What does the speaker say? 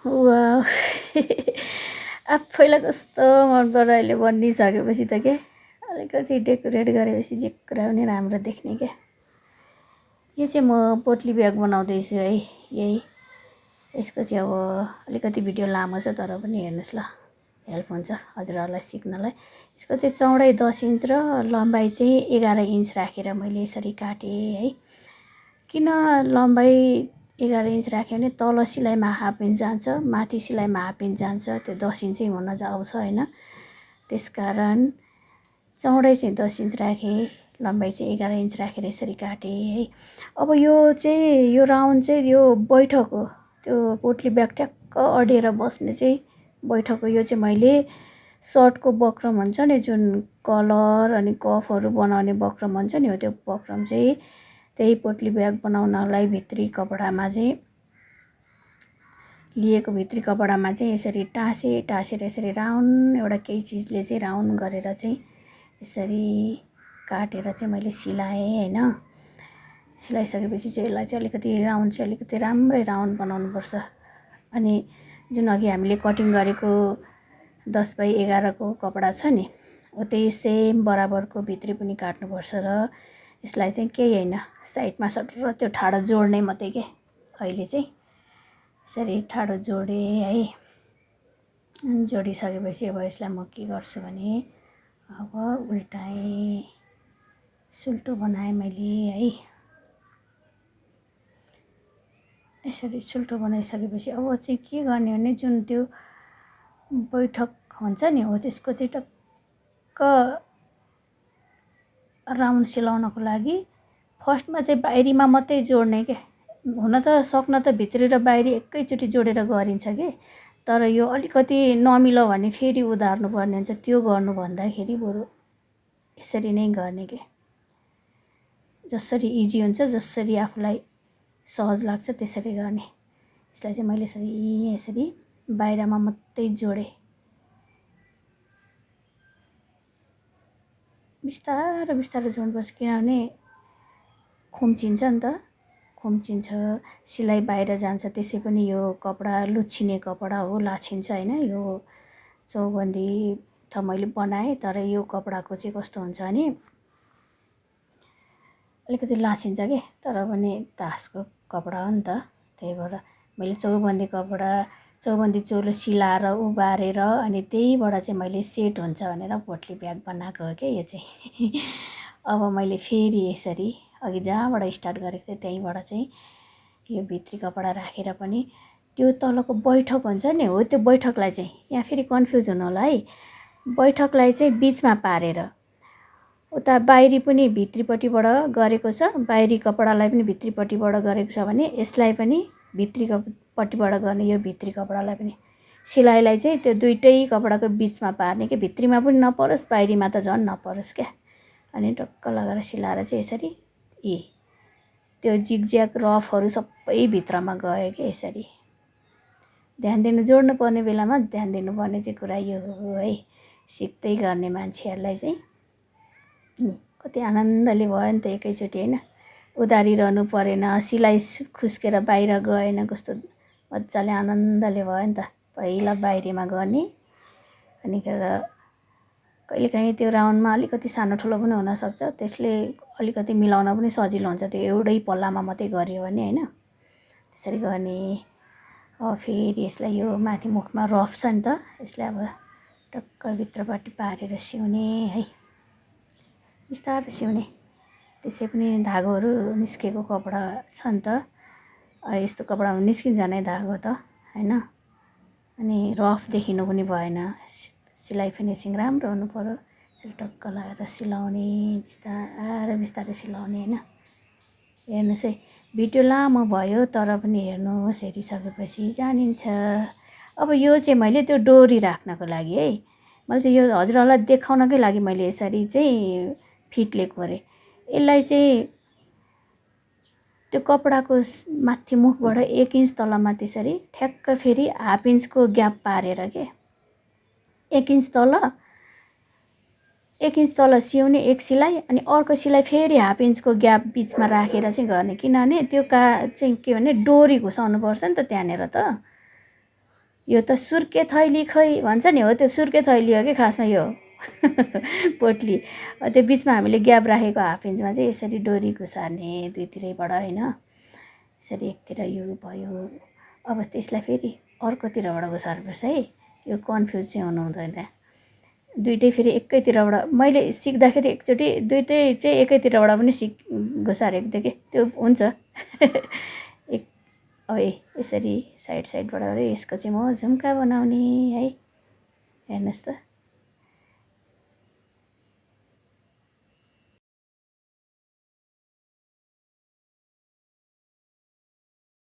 Wow आफैलाई कस्तो मन पऱ्यो अहिले बनिसकेपछि त के अलिकति डेकोरेट गरेपछि जे कुरा पनि राम्रो देख्ने क्या। यो चाहिँ म पोटली ब्याग बनाउँदैछु है। यही यसको चाहिँ अब अलिकति भिडियो लामो छ तर पनि हेर्नुहोस् ल, हेल्प हुन्छ हजुरहरूलाई सिक्नलाई। यसको चाहिँ चौडाइ 10 इन्च र लम्बाइ चाहिँ 11 इन्च राखेर मैले यसरी काटेँ है। किन लम्बाइ 11 इन्च राख्यो भने तल सिलाइमा हाफ इन्च जान्छ, माथि सिलाइमा हाफ इन्च जान्छ, त्यो 10 इन्चै हुन आउँछ होइन। त्यसकारण चौडाइ चाहिँ 10 इन्च राखेँ, लम्बाइ चाहिँ 11 इन्च राखेर यसरी काटेँ है। अब यो चाहिँ यो राउन्ड चाहिँ यो बैठक हो, त्यो पोटली ब्याग ठ्याक्क अडेर बस्ने चाहिँ बैठक हो। यो चाहिँ मैले सर्टको बक्रम हुन्छ नि, जुन कलर अनि कफहरू बनाउने बक्रम हुन्छ नि, हो त्यो बक्रम चाहिँ त्यही पोटली ब्याग बनाउनलाई भित्री कपडामा चाहिँ लिएको, भित्री कपडामा चाहिँ यसरी टाँसेर यसरी राउन्ड एउटा केही चिजले चाहिँ राउन्ड गरेर चाहिँ यसरी काटेर चाहिँ मैले सिलाएँ होइन। सिलाइसकेपछि चाहिँ यसलाई चाहिँ अलिकति राउन्ड चाहिँ अलिकति राम्रै राउन्ड बनाउनुपर्छ। अनि जुन अघि हामीले कटिङ गरेको 10x11 को कपडा छ नि, हो त्यही सेम बराबरको भित्री पनि काट्नुपर्छ र यसलाई चाहिँ केही होइन, साइडमा सटर त्यो ठाडो जोड्ने मात्रै के। अहिले चाहिँ यसरी ठाडो जोडेँ है। जोडिसकेपछि अब यसलाई म के गर्छु भने अब उल्टाएँ, सुल्टो बनाएँ मैले है। यसरी सुल्टो बनाइसकेपछि अब चाहिँ के गर्ने भने जुन त्यो बैठक हुन्छ नि, हो त्यसको चाहिँ टक्क राउन्ड सिलाउनको लागि फर्स्टमा चाहिँ बाहिरीमा मात्रै जोड्ने के। हुन त सक्न त भित्री र बाहिरी एकैचोटि जोडेर गरिन्छ कि, तर यो अलिकति नमिलो भने फेरि उधार्नु पर्ने हुन्छ। त्यो गर्नु भन्दाखेरि बरु यसरी नै गर्ने के, जसरी इजी हुन्छ, जसरी आफूलाई सहज लाग्छ त्यसरी गर्ने। यसलाई चाहिँ मैले यसरी बाहिरमा मात्रै जोडेँ, बिस्तारो बिस्तारो जोड्नुपर्छ किनभने खुम्चिन्छ नि त, खुम्चिन्छ, सिलाइ बाहिर जान्छ। त्यसै पनि यो कपडा लुच्छिने कपडा हो, लाछिन्छ होइन। यो चौबन्दी त मैले बनाएँ तर यो कपडाको चाहिँ कस्तो हुन्छ भने अलिकति लाछिन्छ के, तर पनि तासको कपडा हो नि त। त्यही भएर मैले चौबन्दी चोलो सिलाएर उबारेर अनि त्यहीबाट चाहिँ मैले सेट हुन्छ भनेर पोटली ब्याग बनाएको हो क्या यो चाहिँ। अब मैले फेरि यसरी अघि जहाँबाट स्टार्ट गरेको थिएँ त्यहीँबाट चाहिँ यो भित्री कपडा राखेर पनि त्यो तलको बैठक हुन्छ नि, हो त्यो बैठकलाई चाहिँ यहाँ फेरि कन्फ्युज हुनु होला है। बैठकलाई चाहिँ बिचमा पारेर उता बाहिरी पनि भित्रीपट्टिबाट गरेको छ, बाहिरी कपडालाई पनि भित्रीपट्टिबाट गरेको छ भने यसलाई पनि भित्री पट्टिबाट गर्ने, यो भित्री कपडालाई पनि सिलाइलाई चाहिँ त्यो दुइटै कपडाको बिचमा पार्ने कि, भित्रीमा पनि नपरोस् बाहिरीमा त झन् नपरोस् क्या। अनि टक्क लगाएर सिलाएर चाहिँ यसरी त्यो जिगज्याग रफहरू सबै भित्रमा गयो कि। यसरी ध्यान दिनु, जोड्नु पर्ने बेलामा ध्यान दिनुपर्ने चाहिँ कुरा यो हो है। सिक्दै गर्ने मान्छेहरूलाई चाहिँ कति आनन्दले भयो नि त एकैचोटि होइन। उधारिरहनु परेन, सिलाइ खुस्केर बाहिर गएन, कस्तो मजाले आनन्दले भयो नि त। पहिला बाहिरीमा गर्ने अनि कहिलेकाहीँ त्यो राउन्डमा अलिकति सानो ठुलो पनि हुनसक्छ, त्यसले अलिकति मिलाउन पनि सजिलो हुन्छ त्यो एउटै पल्लामा मात्रै गरियो भने होइन। त्यसरी गर्ने। अब फेरि यसलाई यो माथि मुखमा रफ छ नि त, यसलाई अब टक्क भित्रपट्टि पारेर सिउने है, बिस्तारो सिउने। त्यसै पनि धागोहरू निस्केको कपडा छ नि त, यस्तो कपडामा निस्किन्छ नै धागो त होइन। अनि रफ देखिनु पनि भएन, सिलाइ फिनिसिङ राम्रो हुनु पर्यो। टक्क लगाएर सिलाउने, बिस्तारै बिस्तारै सिलाउने होइन। हेर्नुहोस् है, भिडियो लामो भयो तर पनि हेर्नुहोस्, हेरिसकेपछि जानिन्छ। अब यो चाहिँ मैले त्यो डोरी राख्नको लागि है, मैले चाहिँ यो हजुरहरूलाई देखाउनकै लागि मैले यसरी चाहिँ फिटले कोरेँ। यसलाई चाहिँ त्यो कपडाको माथि मुखबाट 1 इन्च तलमा त्यसरी ठ्याक्क फेरि हाफ इन्चको ग्याप पारेर के, 1 इन्च तल सिउने एक सिलाइ अनि अर्को सिलाइ फेरि हाफ इन्चको ग्याप बिचमा राखेर चाहिँ गर्ने। किनभने त्यो चाहिँ के भने डोरी घुसाउनु पर्छ नि त त्यहाँनिर त, यो त सुर्के थैली खै भन्छ नि, हो त्यो सुर्के थैली हो कि खासमा यो पोटली। त्यो बिचमा हामीले ग्याप राखेको हाफ इन्चमा चाहिँ यसरी डोरी घुसार्ने दुईतिरैबाट होइन। यसरी एकतिर यो भयो, अब त्यसलाई फेरि अर्कोतिरबाट घुसार्नुपर्छ है। यो कन्फ्युज चाहिँ हुनु हुँदैन, दुइटै फेरि एकैतिरबाट। मैले सिक्दाखेरि एकचोटि दुइटै चाहिँ एकैतिरबाट पनि घुसारेको थिएँ कि त्यो हुन्छ एक अब यसरी साइडबाट यसको चाहिँ म झुम्का बनाउने है। हेर्नुहोस् त